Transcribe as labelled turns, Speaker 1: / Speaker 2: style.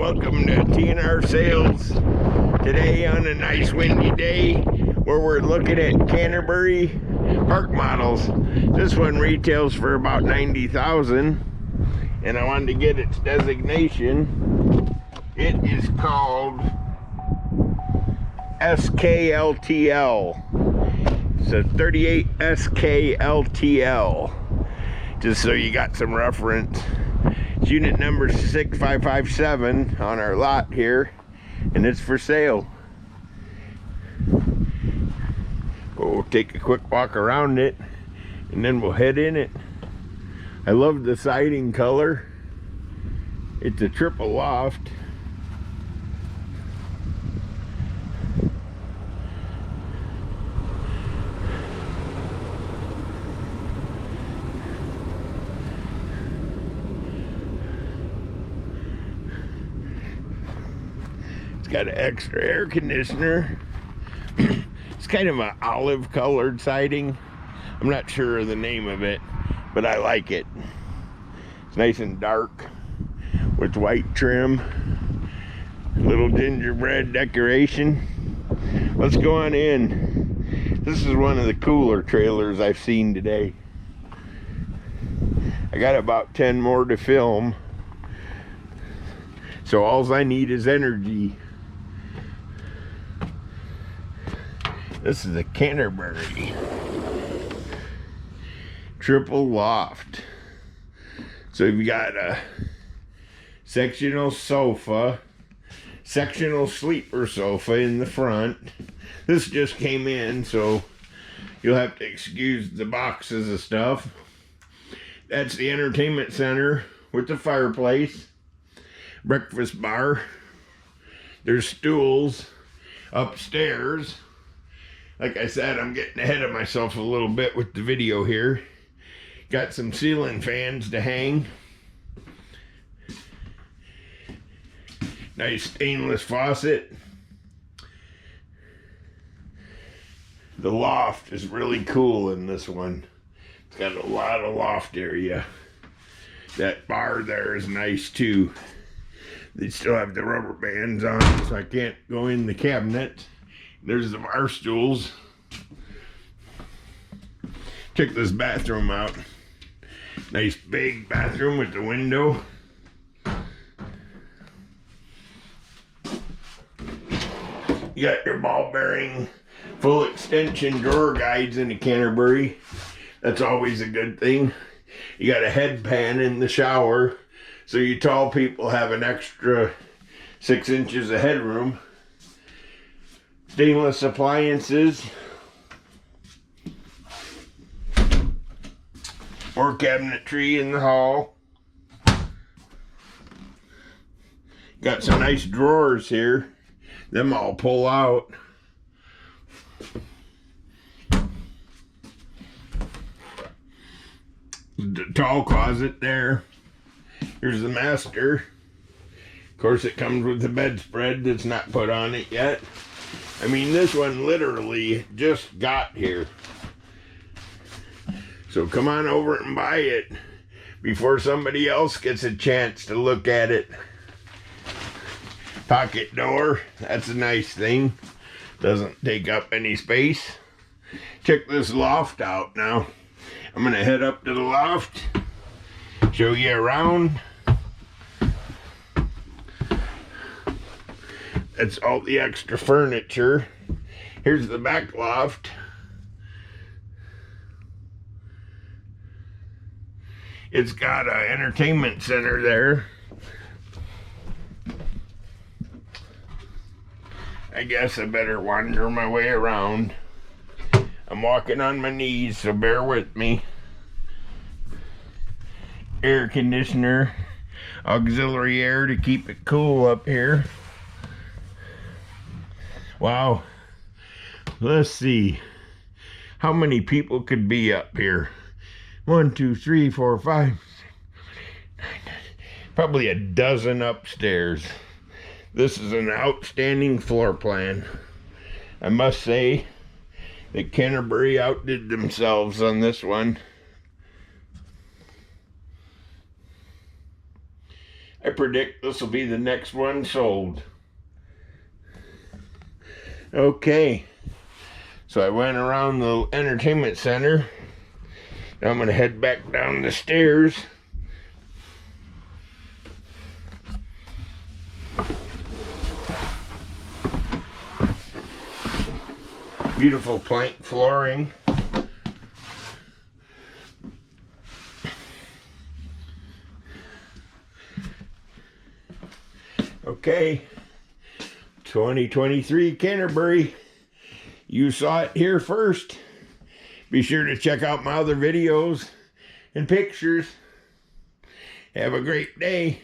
Speaker 1: welcome to TNR Sales. Today on a nice windy day where we're looking at Canterbury park models. This one retails for about $90,000 and I wanted to get its designation. It is called SKLTL. So 38SKLTL. Just so you got some reference. It's unit number 6557 on our lot here, and it's for sale. We'll take a quick walk around it and then we'll head in it. I love the siding color. It's a triple loft. It's got an extra air conditioner. It's kind of an olive colored siding. I'm not sure of the name of it, but I like it. It's nice and dark with white trim. Little gingerbread decoration. Let's go on in. This is one of the cooler trailers I've seen today. I got about 10 more to film. So all I need is energy. This is a Canterbury triple loft. So you've got a sectional sofa, sectional sleeper sofa in the front. This just came in, so you'll have to excuse the boxes of stuff. That's the entertainment center with the fireplace, breakfast bar. There's stools upstairs. Like I said, I'm getting ahead of myself a little bit with the video here. Got some ceiling fans to hang. Nice stainless faucet. The loft is really cool in this one. It's got a lot of loft area. That bar there is nice too. They still have the rubber bands on, so I can't go in the cabinet. There's the bar stools. Check this bathroom out. Nice big bathroom with the window. You got your ball bearing full extension drawer guides in the Canterbury. That's always a good thing. You got a headpan in the shower, so you tall people have an extra 6 inches of headroom. Stainless appliances. More cabinetry in the hall. Got some nice drawers here. Them all pull out. The tall closet there. Here's the master. Of course, it comes with the bedspread that's not put on it yet. I mean, this one literally just got here. So come on over and buy it before somebody else gets a chance to look at it. Pocket door, that's a nice thing. Doesn't take up any space. Check this loft out now. I'm gonna head up to the loft, show you around. That's all the extra furniture. Here's the back loft. It's got an entertainment center there. I guess I better wander my way around. I'm walking on my knees, so bear with me. Air conditioner, auxiliary air to keep it cool up here. Wow. Let's see. How many people could be up here? 1, 2, 3, 4, 5, 6, 7, 8, 9, 10. Probably a dozen upstairs. This is an outstanding floor plan. I must say that Canterbury outdid themselves on this one. I predict this will be the next one sold. Okay, so I went around the entertainment center. Now I'm going to head back down the stairs. Beautiful plank flooring. Okay, 2023 Canterbury. You saw it here first. Be sure to check out my other videos and pictures. Have a great day.